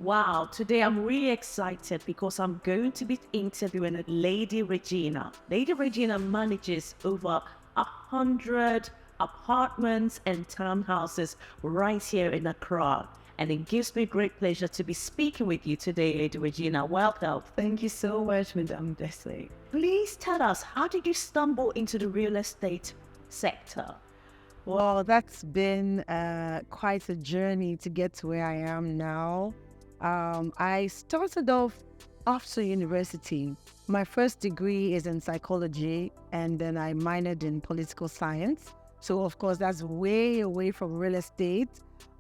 Wow, today I'm really excited because I'm going to be interviewing Lady Regina. Lady Regina manages over 100 apartments and townhouses right here in Accra. And it gives me great pleasure to be speaking with you today, Lady Regina. Welcome. Thank you so much, Madam Desley. Please tell us, how did you stumble into the real estate sector? Well, that's been quite a journey to get to where I am now. I started off after university. My first degree is in psychology, and then I minored in political science. So, of course, that's way away from real estate.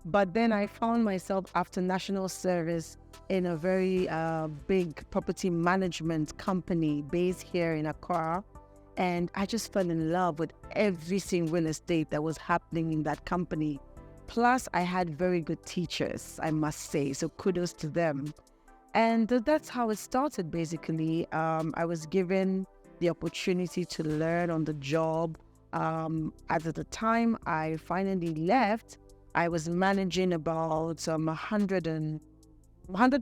But then I found myself after national service in a very big property management company based here in Accra. And I just fell in love with everything real estate that was happening in that company. Plus, I had very good teachers, I must say, so kudos to them. And that's how it started, basically. I was given the opportunity to learn on the job. At the time I finally left, I was managing about 100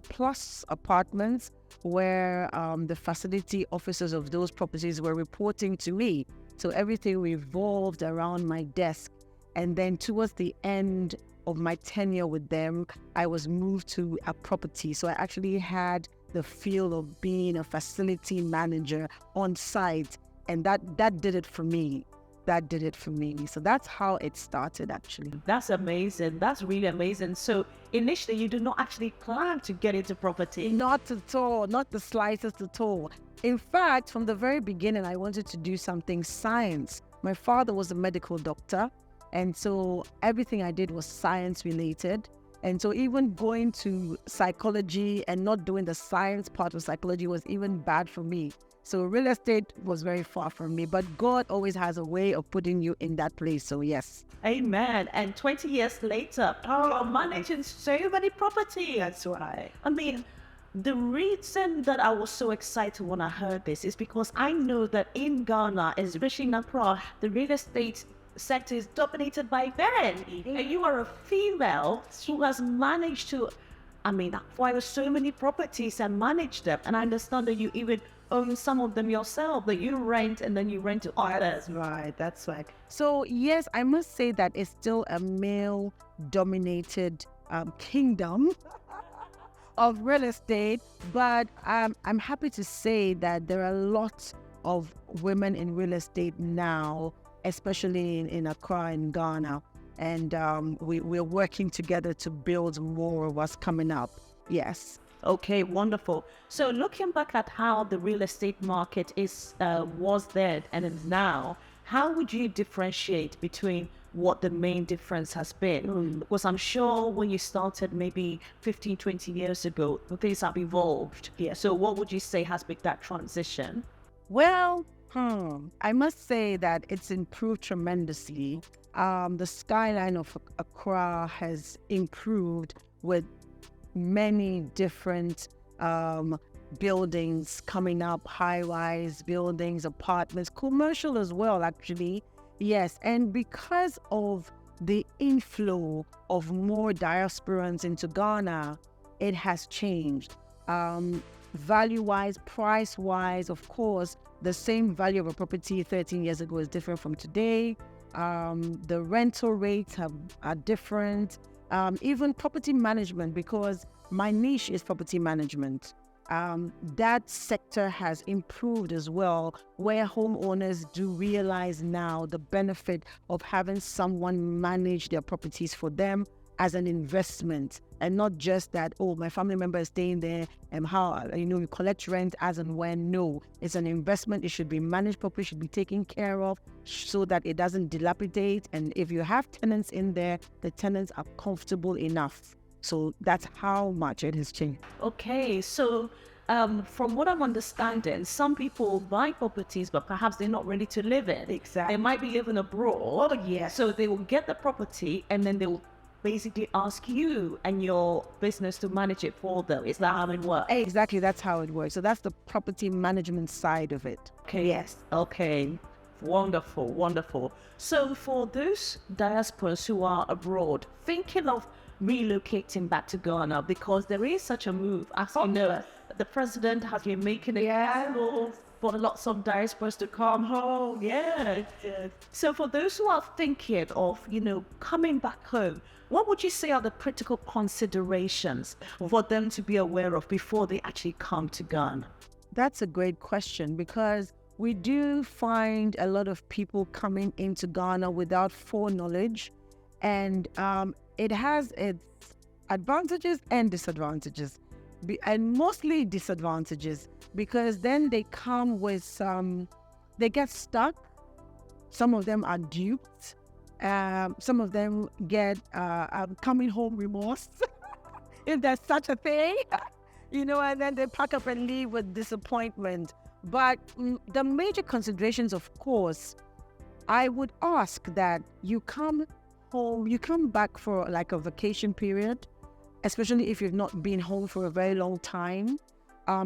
plus apartments where the facility officers of those properties were reporting to me. So everything revolved around my desk. And then towards the end of my tenure with them, I was moved to a property. So I actually had the feel of being a facility manager on site. And that did it for me. That did it for me. So that's how it started, actually. That's amazing. That's really amazing. So initially, you did not actually plan to get into property. Not at all. Not the slightest at all. In fact, from the very beginning, I wanted to do something science. My father was a medical doctor. And so everything I did was science related. And so even going to psychology and not doing the science part of psychology was even bad for me. So real estate was very far from me, but God always has a way of putting you in that place. So yes. Amen. And 20 years later, you're managing so many properties. That's right. I mean, the reason that I was so excited when I heard this is because I know that in Ghana, especially in Accra, the real estate sector is dominated by men. And you are a female who has managed to, acquire so many properties and manage them. And I understand that you even own some of them yourself, that you rent and then you rent to others. That's right. So yes, I must say that it's still a male-dominated kingdom of real estate, but I'm happy to say that there are lots of women in real estate now, especially in Accra in Ghana, and we're working together to build more of what's coming up. Yes. Okay, wonderful. So looking back at how the real estate market was then and is now, how would you differentiate between what the main difference has been? Because I'm sure when you started maybe 15, 20 years ago, things have evolved. Yeah. So what would you say has been that transition? Well, I must say that it's improved tremendously. The skyline of Accra has improved with many different buildings coming up, high-rise buildings, apartments, commercial as well, actually. Yes, and because of the inflow of more diasporans into Ghana, it has changed. Value-wise, price-wise, of course, the same value of a property 13 years ago is different from today. The rental rates are different. Even property management, because my niche is property management. That sector has improved as well, where homeowners do realize now the benefit of having someone manage their properties for them as an investment, and not just that, oh, my family member is staying there and how, you collect rent as and when. No, it's an investment. It should be managed properly, should be taken care of so that it doesn't dilapidate. And if you have tenants in there, the tenants are comfortable enough. So that's how much it has changed. Okay, so from what I'm understanding, some people buy properties, but perhaps they're not ready to live in. Exactly. They might be living abroad. Oh, yes. So they will get the property and then they will basically ask you and your business to manage it for them. Is that how it works? Exactly, that's how it works. So that's the property management side of it. Okay. Yes. Okay. Wonderful, wonderful. So for those diasporas who are abroad, thinking of relocating back to Ghana, because there is such a move, as you know, the president has been making it possible for lots of diasporas to come home. Yeah. So for those who are thinking of, coming back home, what would you say are the critical considerations for them to be aware of before they actually come to Ghana? That's a great question, because we do find a lot of people coming into Ghana without foreknowledge, and it has its advantages and disadvantages, and mostly disadvantages, because then they come with they get stuck. Some of them are duped. Some of them get coming home remorse, if there's such a thing, and then they pack up and leave with disappointment. But the major considerations, of course, I would ask that you come home, you come back for like a vacation period, especially if you've not been home for a very long time.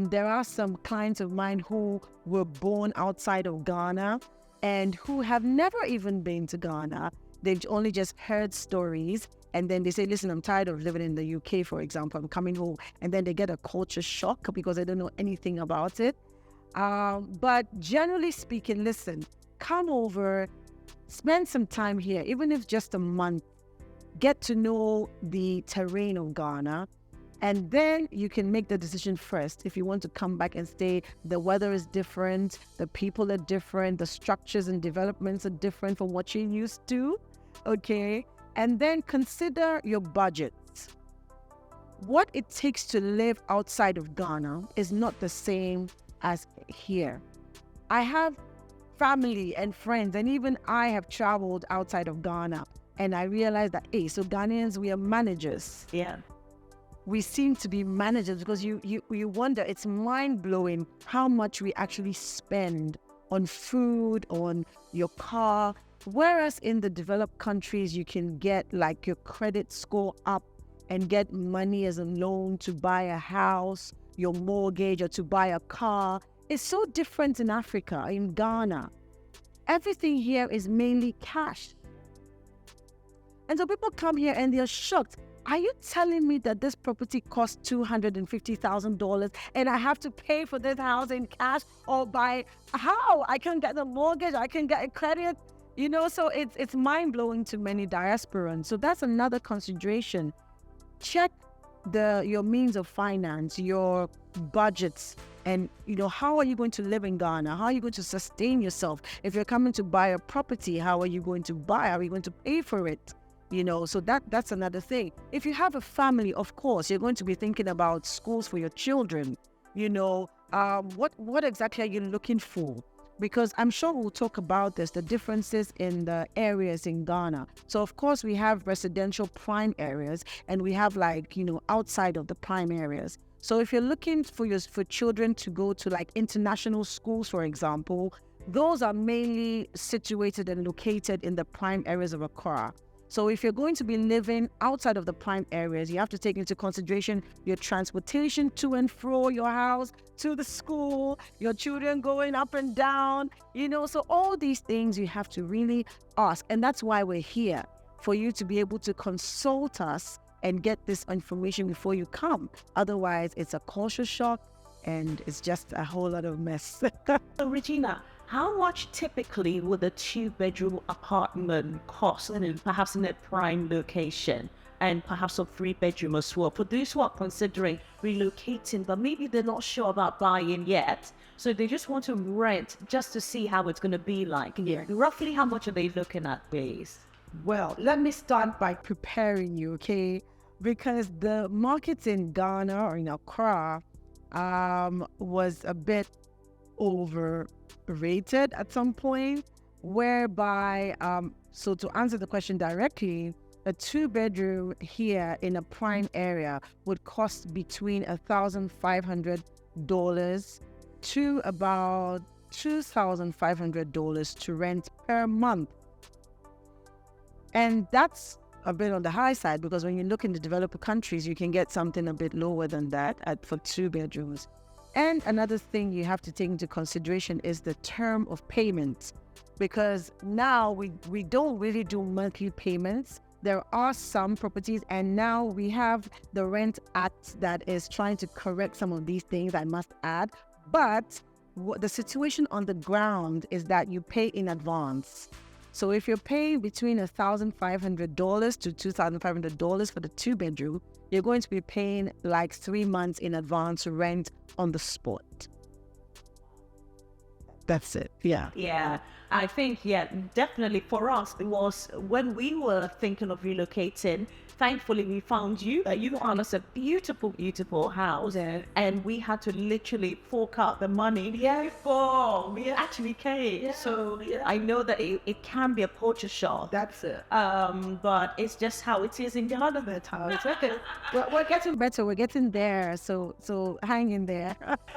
There are some clients of mine who were born outside of Ghana and who have never even been to Ghana. They've only just heard stories, and then they say, listen, I'm tired of living in the UK, for example, I'm coming home. And then they get a culture shock because they don't know anything about it. But generally speaking, listen, come over, spend some time here, even if just a month, get to know the terrain of Ghana, and then you can make the decision first. If you want to come back and stay, the weather is different, the people are different, the structures and developments are different from what you're used to, okay? And then consider your budget. What it takes to live outside of Ghana is not the same as here. I have family and friends, and even I have traveled outside of Ghana, and I realized that, hey, so Ghanaians, we are managers. Yeah. We seem to be managers, because you wonder, it's mind-blowing how much we actually spend on food, on your car. Whereas in the developed countries, you can get like your credit score up and get money as a loan to buy a house, your mortgage, or to buy a car. It's so different in Africa, in Ghana. Everything here is mainly cash. And so people come here and they're shocked. Are you telling me that this property costs $250,000 and I have to pay for this house in cash, or by how? I can get a mortgage, I can get a credit, so it's mind-blowing to many diasporans. So that's another consideration. Check your means of finance, your budgets, and how are you going to live in Ghana? How are you going to sustain yourself? If you're coming to buy a property, how are you going to buy? Are you going to pay for it? So that's another thing. If you have a family, of course, you're going to be thinking about schools for your children. What exactly are you looking for? Because I'm sure we'll talk about this, the differences in the areas in Ghana. So of course we have residential prime areas, and we have outside of the prime areas. So if you're looking for children to go to like international schools, for example, those are mainly situated and located in the prime areas of Accra. So if you're going to be living outside of the prime areas, you have to take into consideration your transportation to and fro your house, to the school, your children going up and down, so all these things you have to really ask. And that's why we're here, for you to be able to consult us and get this information before you come. Otherwise, it's a culture shock and it's just a whole lot of mess. So Regina, how much typically would a 2-bedroom apartment cost, and perhaps in a prime location, and perhaps a 3-bedroom as well, for those who are considering relocating, but maybe they're not sure about buying yet, so they just want to rent just to see how it's going to be like? Yeah. Roughly how much are they looking at, please? Well, let me start by preparing you, okay? Because the markets in Ghana or in Accra was a bit overrated at some point, whereby so to answer the question directly, a 2-bedroom here in a prime area would cost between $1,500 to about $2,500 to rent per month. And that's a bit on the high side, because when you look in the developed countries, you can get something a bit lower than that for 2 bedrooms. And another thing you have to take into consideration is the term of payment, because now we don't really do monthly payments. There are some properties, and now we have the Rent Act that is trying to correct some of these things, I must add. But the situation on the ground is that you pay in advance. So if you're paying between $1,500 to $2,500 for the 2-bedroom, you're going to be paying like 3 months in advance rent on the spot. That's it. Yeah. Yeah, I think, definitely for us, it was when we were thinking of relocating, thankfully we found you. You found us a beautiful, beautiful house. Yeah. And we had to literally fork out the money before we actually came. Yeah. So I know that it can be a culture shock. That's it. But it's just how it is in Ghana that time. We're getting better. We're getting there. So hang in there.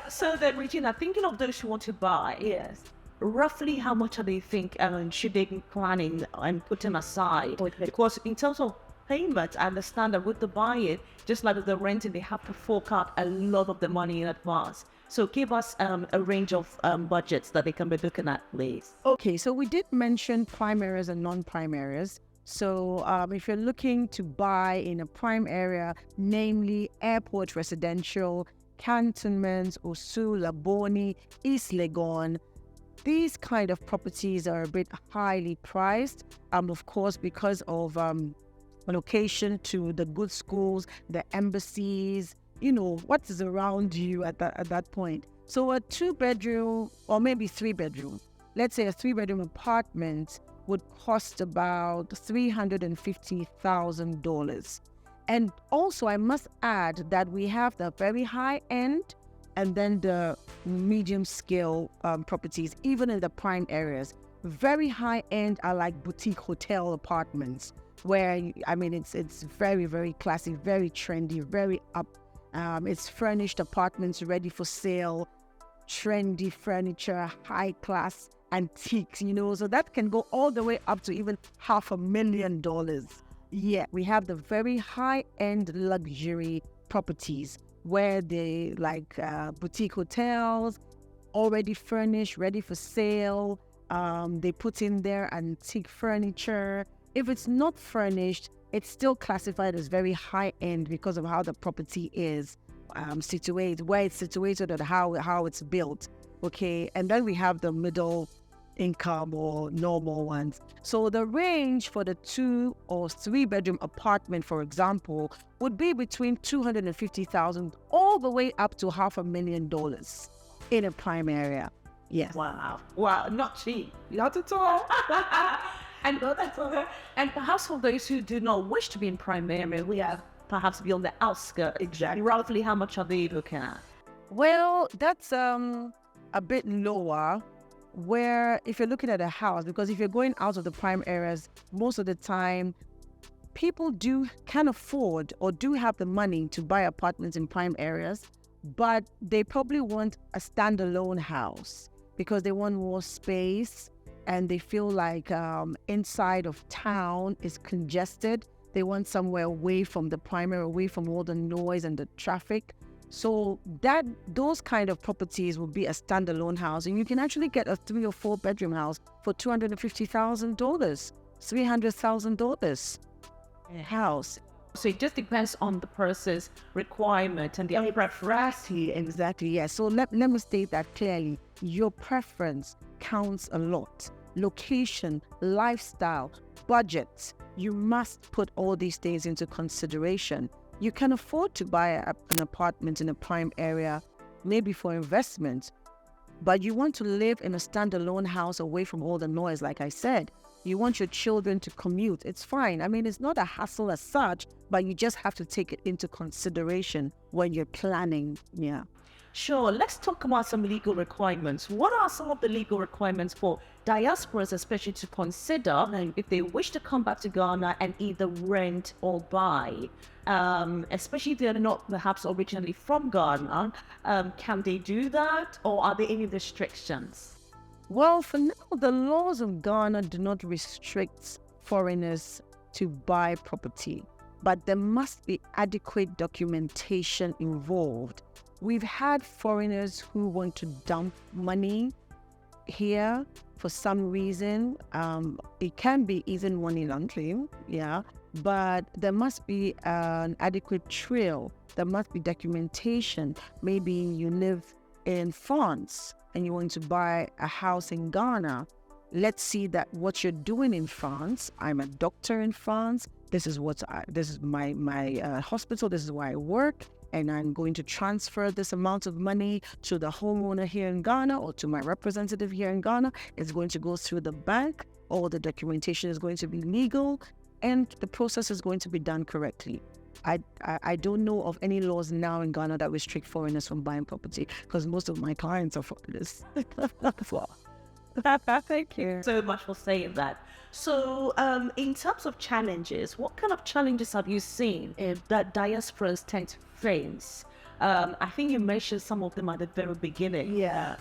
So then, Regina, thinking of those who want to buy, Yes. roughly how much do they think should they be planning and putting aside? Because in terms of payment, I understand that with the buying, just like with the renting, they have to fork out a lot of the money in advance. So give us a range of budgets that they can be looking at, please. Okay, so we did mention prime areas and non-prime areas. So if you're looking to buy in a prime area, namely airport residential, cantonments, Osu, Laboni, East Legon, these kind of properties are a bit highly priced, of course, because of location to the good schools, the embassies, what is around you at that point. So a 2-bedroom or maybe 3-bedroom, let's say a 3-bedroom apartment would cost about $350,000. And also, I must add that we have the very high end and then the medium scale properties, even in the prime areas. Very high end are like boutique hotel apartments, where, it's very, very classy, very trendy, very up. It's furnished apartments ready for sale, trendy furniture, high class antiques, so that can go all the way up to even $500,000. Yeah, we have the very high-end luxury properties where they like boutique hotels, already furnished, ready for sale. They put in their antique furniture. If it's not furnished, it's still classified as very high-end because of how the property is situated, where it's situated, and how it's built. Okay, and then we have the middle income or normal ones. So the range for the 2 or 3-bedroom apartment, for example, would be between $250,000 all the way up to $500,000 in a prime area. Yes. Wow, not cheap, not at all. And perhaps for those who do not wish to be in prime area, we have perhaps be on the outskirts. Exactly. Roughly, how much are they looking at? Well, that's a bit lower. Where if you're looking at a house, because if you're going out of the prime areas, most of the time people can afford or do have the money to buy apartments in prime areas, but they probably want a standalone house because they want more space and they feel like inside of town is congested. They want somewhere away from the prime area, away from all the noise and the traffic. So those kind of properties will be a standalone house, and you can actually get a 3 or 4-bedroom house for $250,000, $300,000 a house. So it just depends on the person's requirement and their preference. Exactly, yes. So let me state that clearly. Your preference counts a lot. Location, lifestyle, budget. You must put all these things into consideration. You can afford to buy an apartment in a prime area, maybe for investment, but you want to live in a standalone house away from all the noise, like I said. You want your children to commute. It's fine. It's not a hassle as such, but you just have to take it into consideration when you're planning. Yeah. Sure, let's talk about some legal requirements. What are some of the legal requirements for diasporas, especially to consider if they wish to come back to Ghana and either rent or buy? Especially if they're not perhaps originally from Ghana, can they do that, or are there any restrictions? Well, for now, the laws of Ghana do not restrict foreigners to buy property, but there must be adequate documentation involved. we've had foreigners who want to dump money here for some reason. It can be even money laundering, yeah, but there must be an adequate trail. There must be documentation. Maybe you live in France and you want to buy a house in Ghana. Let's see that what you're doing in France. I'm a doctor in France. This is my hospital. This is where I work, and I'm going to transfer this amount of money to the homeowner here in Ghana or to my representative here in Ghana. It's going to go through the bank. All the documentation is going to be legal, and the process is going to be done correctly. I don't know of any laws now in Ghana that restrict foreigners from buying property, because most of my clients are foreigners. Thank you so much for saying that. So, in terms of challenges, what kind of challenges have you seen that diasporans tend to face? I think you mentioned some of them at the very beginning. Yeah.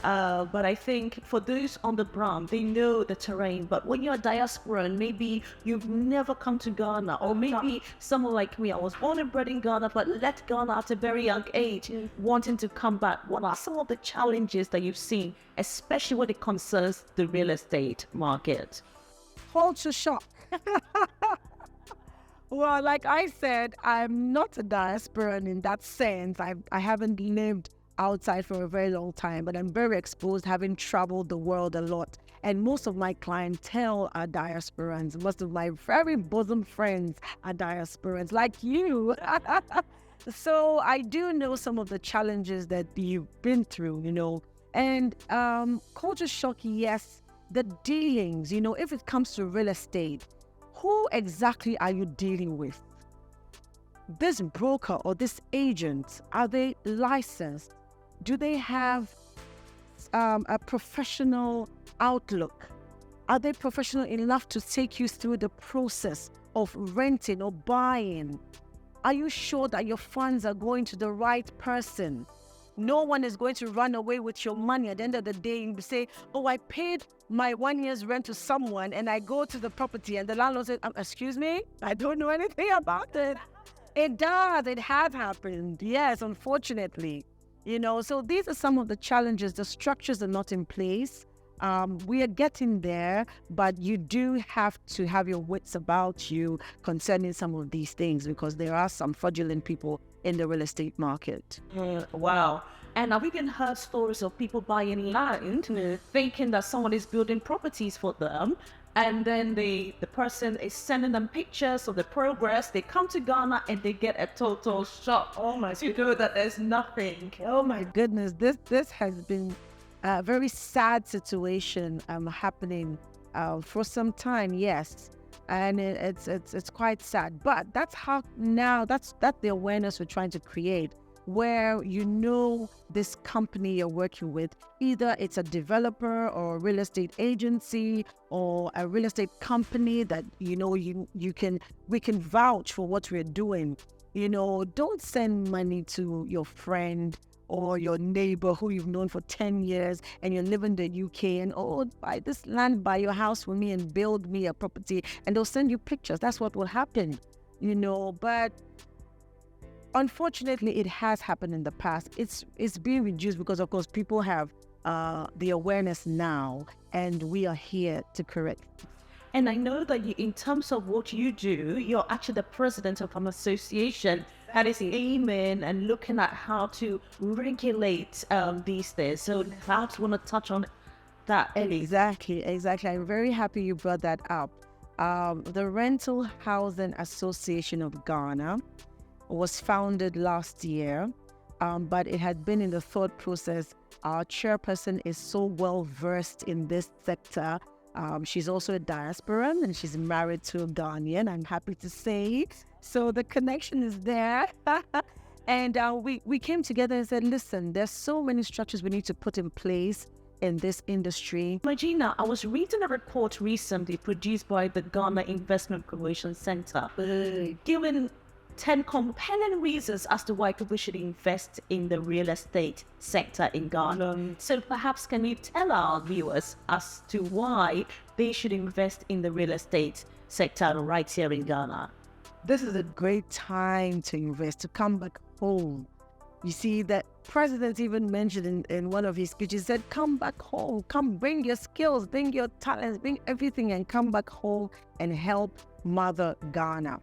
But I think for those on the ground, they know the terrain. But when you're a diasporan, maybe you've never come to Ghana, or maybe someone like me, I was born and bred in Ghana, but left Ghana at a very young age, wanting to come back. What are some of the challenges that you've seen, especially when it concerns the real estate market? Culture shock. Well, like I said, I'm not a diasporan in that sense. I haven't lived outside for a very long time, but I'm very exposed, having traveled the world a lot. And most of my clientele are diasporans. Most of my very bosom friends are diasporans, like you. So I do know some of the challenges that you've been through, And culture shock, yes, the dealings, if it comes to real estate, who exactly are you dealing with? This broker or this agent, are they licensed? Do they have a professional outlook? Are they professional enough to take you through the process of renting or buying? Are you sure that your funds are going to the right person? No one is going to run away with your money. At the end of the day, you say, oh, I paid my 1 year's rent to someone, and I go to the property and the landlord said, excuse me, I don't know anything about it. It does. It has happened. Yes, unfortunately. So these are some of the challenges. The structures are not in place. We are getting there, but you do have to have your wits about you concerning some of these things, because there are some fraudulent people in the real estate market. Wow. And I've even heard stories of people buying land, thinking that someone is building properties for them. And then the person is sending them pictures of the progress. They come to Ghana and they get a total shock. Oh my! To know that there's nothing. Oh my goodness! This has been a very sad situation happening for some time. Yes, and it's quite sad. But that's the awareness we're trying to create, where this company you're working with, either it's a developer or a real estate agency or a real estate company that we can vouch for what we're doing. Don't send money to your friend or your neighbor who you've known for 10 years and you live in the UK and, buy this land, buy your house for me and build me a property, and they'll send you pictures. That's what will happen, but unfortunately, it has happened in the past. It's being reduced because, of course, people have the awareness now, and we are here to correct. And I know that in terms of what you do, you're actually the president of an association that is aiming and looking at how to regulate these things. So perhaps want to touch on that. Exactly. I'm very happy you brought that up. The Rental Housing Association of Ghana was founded last year, but it had been in the thought process. Our chairperson is so well versed in this sector. She's also a diasporan and she's married to a Ghanaian, I'm happy to say. So the connection is there. And we came together and said, listen, there's so many structures we need to put in place in this industry. Regina, I was reading a report recently produced by the Ghana Investment Promotion Center, giving 10 compelling reasons as to why people should invest in the real estate sector in Ghana. So perhaps can you tell our viewers as to why they should invest in the real estate sector right here in Ghana? This is a great time to invest, to come back home. You see, that president even mentioned in one of his speeches, said, come back home, come bring your skills, bring your talents, bring everything and come back home and help Mother Ghana.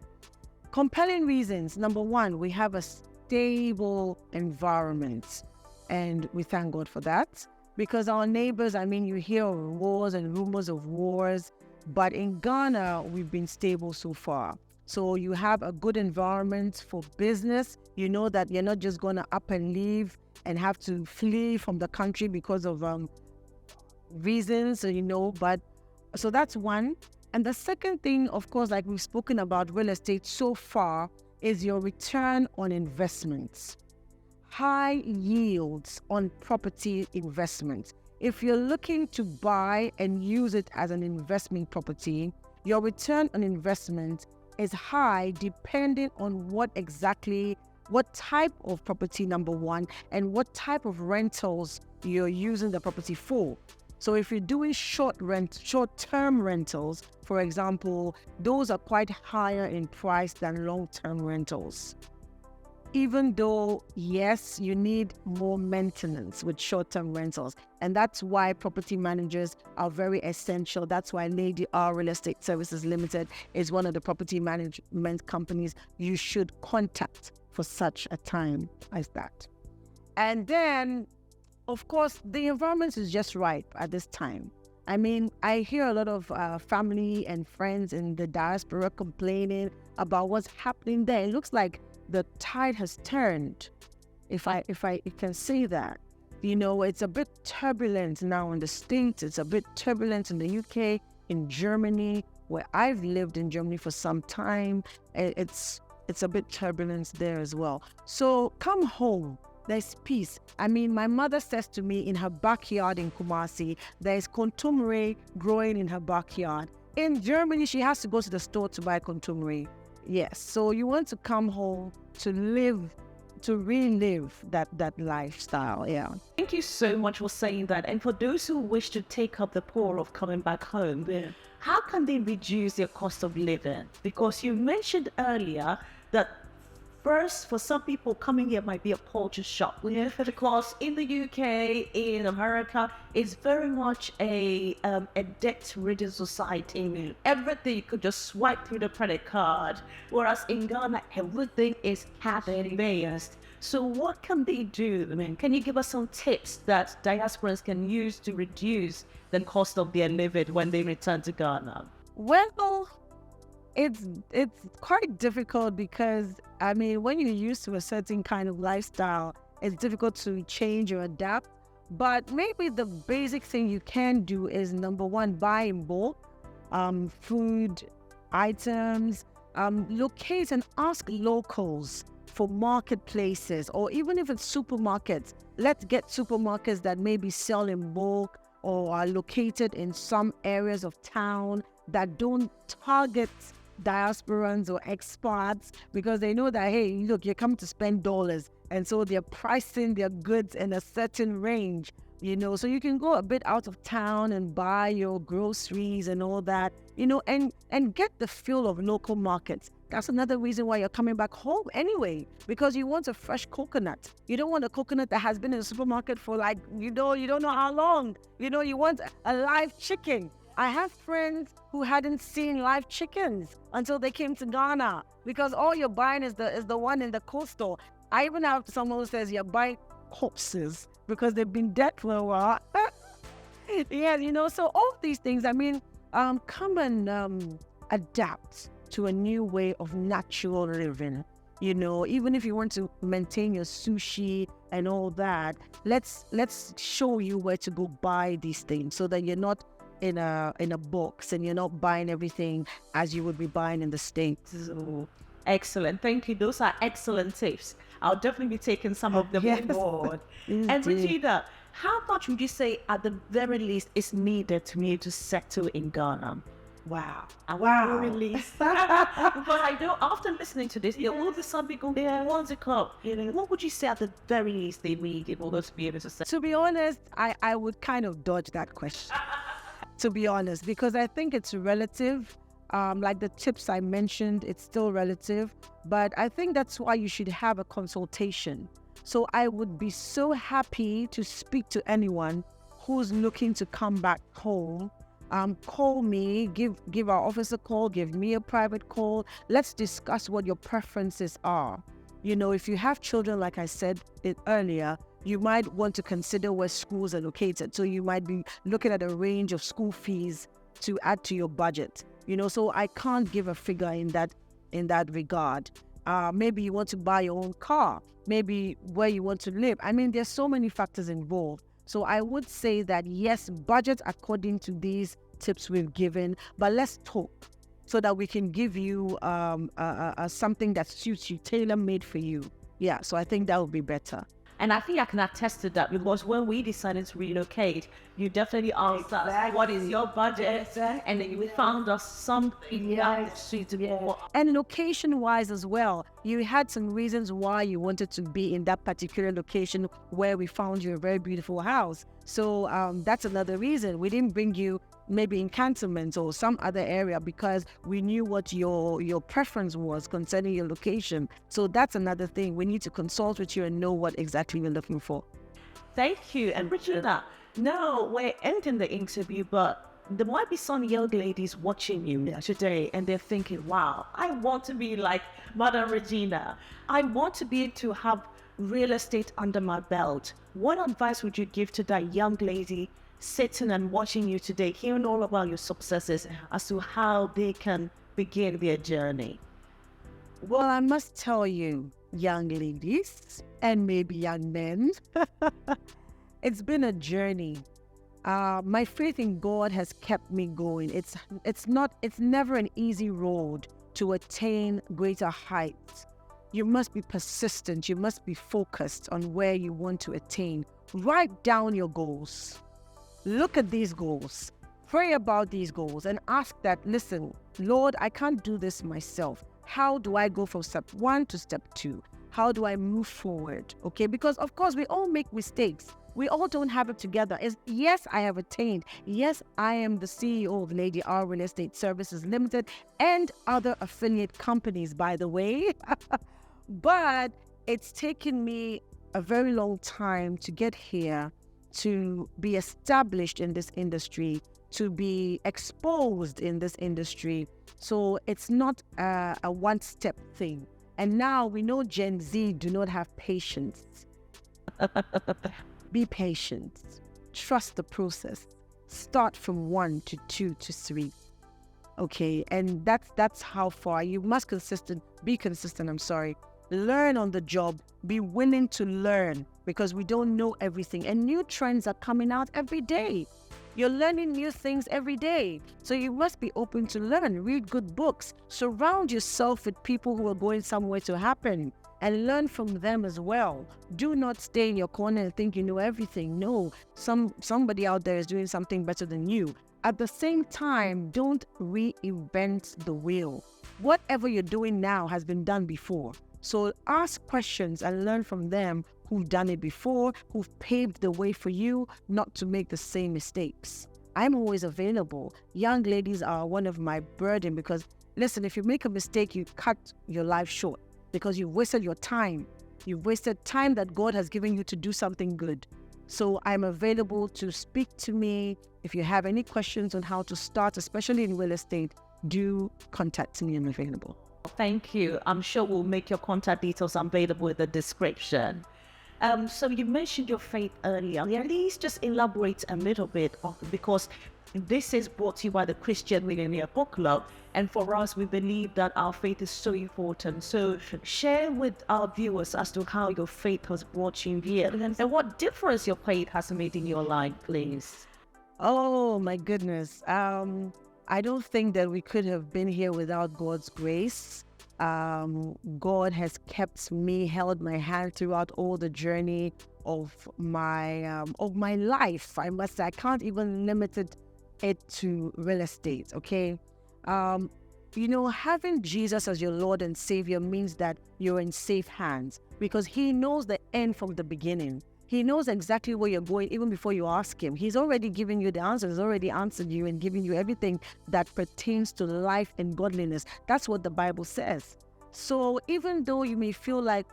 Compelling reasons. Number one, we have a stable environment, and we thank God for that, because our neighbors, I mean, you hear of wars and rumors of wars, but in Ghana, we've been stable so far. So you have a good environment for business. You know that you're not just going to up and leave and have to flee from the country because of reasons, but so that's one. And the second thing, of course, like we've spoken about real estate so far, is your return on investments. High yields on property investments. If you're looking to buy and use it as an investment property, your return on investment is high depending on what type of property, number one, and what type of rentals you're using the property for. So if you're doing short-term rentals, for example, those are quite higher in price than long-term rentals. Even though, yes, you need more maintenance with short-term rentals. And that's why property managers are very essential. That's why Lady R Real Estate Services Limited is one of the property management companies you should contact for such a time as that. And then, of course, the environment is just right at this time. I mean, I hear a lot of family and friends in the diaspora complaining about what's happening there. It looks like the tide has turned, if I can say that. It's a bit turbulent now in the States. It's a bit turbulent in the UK, in Germany, where I've lived in Germany for some time. It's a bit turbulent there as well. So come home. There's peace. I mean, my mother says to me, in her backyard in Kumasi, there's contumely growing in her backyard. In Germany, she has to go to the store to buy contumely. Yes, so you want to come home to relive that lifestyle, yeah. Thank you so much for saying that. And for those who wish to take up the pull of coming back home, how can they reduce their cost of living? Because you mentioned earlier that first, for some people, coming here might be a culture shock. Because in the UK, in America, it's very much a debt-ridden society. Everything you could just swipe through the credit card. Whereas in Ghana, everything is half-advanced. So what can they do? I mean, can you give us some tips that diasporans can use to reduce the cost of their living when they return to Ghana? Well, it's quite difficult because, I mean, when you're used to a certain kind of lifestyle, it's difficult to change or adapt. But maybe the basic thing you can do is, number one, buy in bulk, food items, locate and ask locals for marketplaces, or even if it's supermarkets, let's get supermarkets that maybe sell in bulk or are located in some areas of town that don't target diasporans or expats, because they know that, hey, look, you're coming to spend dollars, and so they're pricing their goods in a certain range, so you can go a bit out of town and buy your groceries and all that, and get the feel of local markets. That's another reason why you're coming back home anyway, because you want a fresh coconut. You don't want a coconut that has been in the supermarket for you don't know how long. You want a live chicken. I have friends who hadn't seen live chickens until they came to Ghana, because all you're buying is the one in the coastal. I even have someone who says you're buying corpses because they've been dead for a while. Yeah, so all these things, I mean, come and adapt to a new way of natural living. Even if you want to maintain your sushi and all that, let's show you where to go buy these things so that you're not in a box and you're not buying everything as you would be buying in the States. So, excellent. Thank you. Those are excellent tips. I'll definitely be taking some of them on board. And Regina, how much would you say at the very least is needed to me to settle in Ghana? Wow. Very least. Because I know after listening to this, there will be some people there want to come. What would you say at the very least they need in order to be able to settle? To be honest, I would kind of dodge that question. To be honest, because I think it's relative. Like the tips I mentioned, it's still relative. But I think that's why you should have a consultation. So I would be so happy to speak to anyone who's looking to come back home. Call me, give our office a call, give me a private call. Let's discuss what your preferences are. You know, if you have children, like I said it earlier, you might want to consider where schools are located. So you might be looking at a range of school fees to add to your budget. You know, so I can't give a figure in that regard. Maybe you want to buy your own car, maybe where you want to live. I mean, there's so many factors involved. So I would say that yes, budget according to these tips we've given, but let's talk so that we can give you something that suits you, tailor-made for you. Yeah, so I think that would be better. And I think I can attest to that, because when we decided to relocate, you definitely asked us, what is your budget? And then you found us something that is suitable. And location-wise as well, you had some reasons why you wanted to be in that particular location where we found you a very beautiful house. So that's another reason. We didn't bring you maybe in cantonment or some other area because we knew what your preference was concerning your location. So that's another thing. We need to consult with you and know what exactly we're looking for. Thank you. And Regina, now we're ending the interview, but there might be some young ladies watching you today and they're thinking, wow, I want to be like Madam Regina. I want to be able to have real estate under my belt. What advice would you give to that young lady sitting and watching you today, hearing all about your successes as to how they can begin their journey? Well, I must tell you, young ladies and maybe young men, it's been a journey. My faith in God has kept me going. It's never an easy road to attain greater heights. You must be persistent. You must be focused on where you want to attain. Write down your goals. Look at these goals. Pray about these goals and ask that, listen, Lord, I can't do this myself. How do I go from step 1 to step 2? How do I move forward? Okay, because of course we all make mistakes. We all don't have it together. Yes, I have attained. Yes, I am the CEO of Lady R Real Estate Services Limited and other affiliate companies, by the way. But it's taken me a very long time to get here, to be established in this industry, to be exposed in this industry. So it's not a one-step thing. And now we know Gen Z do not have patience. Be patient. Trust the process. Start from 1 to 2 to 3. Okay, and that's how far. You must be consistent, Learn on the job. Be willing to learn, because we don't know everything. And new trends are coming out every day. You're learning new things every day. So you must be open to learn. Read good books. Surround yourself with people who are going somewhere to happen, and learn from them as well. Do not stay in your corner and think you know everything. No, somebody out there is doing something better than you. At the same time, don't reinvent the wheel. Whatever you're doing now has been done before. So ask questions and learn from them who've done it before, who've paved the way for you not to make the same mistakes. I'm always available. Young ladies are one of my burden, because listen, if you make a mistake, you cut your life short because you've wasted your time. You've wasted time that God has given you to do something good. So I'm available to speak to me. If you have any questions on how to start, especially in real estate, do contact me. I'm available. Thank you. I'm sure we'll make your contact details available in the description. So you mentioned your faith earlier. Please just elaborate a little bit on, because this is brought to you by the Christian Millionaire Book Club. And for us, we believe that our faith is so important. So share with our viewers as to how your faith has brought you here and what difference your faith has made in your life, please. Oh my goodness. I don't think that we could have been here without God's grace. God has kept me, held my hand throughout all the journey of my life. I must say, I can't even limit it to real estate. Okay, having Jesus as your Lord and Savior means that you're in safe hands, because He knows the end from the beginning. He knows exactly where you're going even before you ask Him. He's already given you the answers. He's already answered you and given you everything that pertains to life and godliness. That's what the Bible says. So even though you may feel like,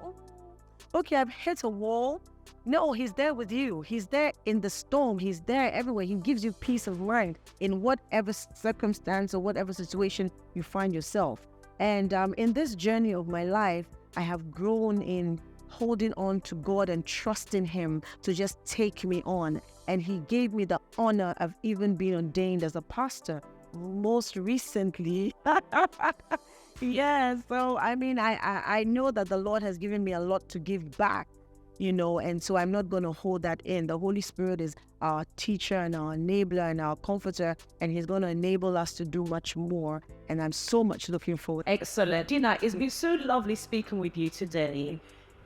okay, I've hit a wall. No, he's there with you. He's there in the storm. He's there everywhere. He gives you peace of mind in whatever circumstance or whatever situation you find yourself. And in this journey of my life, I have grown in holding on to God and trusting Him to just take me on. And He gave me the honor of even being ordained as a pastor most recently. Yeah, so I mean, I know that the Lord has given me a lot to give back, and so I'm not going to hold that in. The Holy Spirit is our teacher and our enabler and our comforter, and He's going to enable us to do much more. And I'm so much looking forward. Excellent. Gina, it's been so lovely speaking with you today.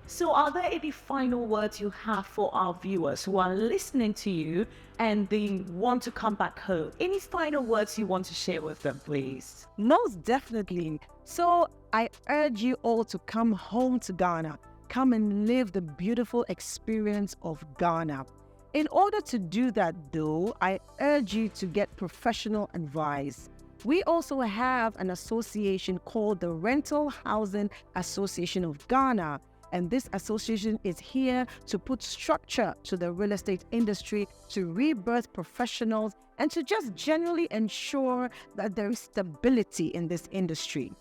So are there any final words you have for our viewers who are listening to you and they want to come back home? Any final words you want to share with them, please? Most definitely. So I urge you all to come home to Ghana. Come and live the beautiful experience of Ghana. In order to do that, though, I urge you to get professional advice. We also have an association called the Rental Housing Association of Ghana. And this association is here to put structure to the real estate industry, to rebirth professionals, and to just generally ensure that there is stability in this industry.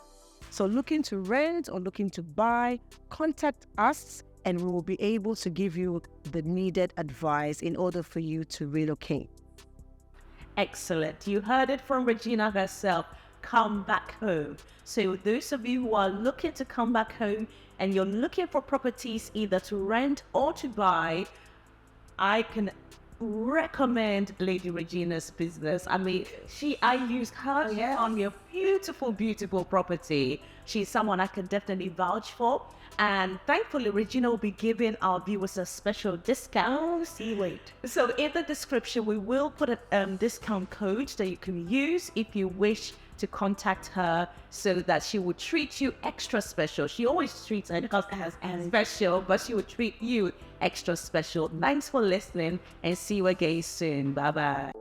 So looking to rent or looking to buy, contact us and we will be able to give you the needed advice in order for you to relocate. Excellent. You heard it from Regina herself. Come back home. So those of you who are looking to come back home and you're looking for properties either to rent or to buy, I can recommend Lady Regina's business. I mean, I use her on your beautiful, beautiful property. She's someone I can definitely vouch for. And thankfully, Regina will be giving our viewers a special discount. So in the description, we will put a discount code that you can use if you wish to contact her so that she will treat you extra special. She always treats her customers as special, but she will treat you extra special. Thanks for listening and see you again soon. Bye-bye.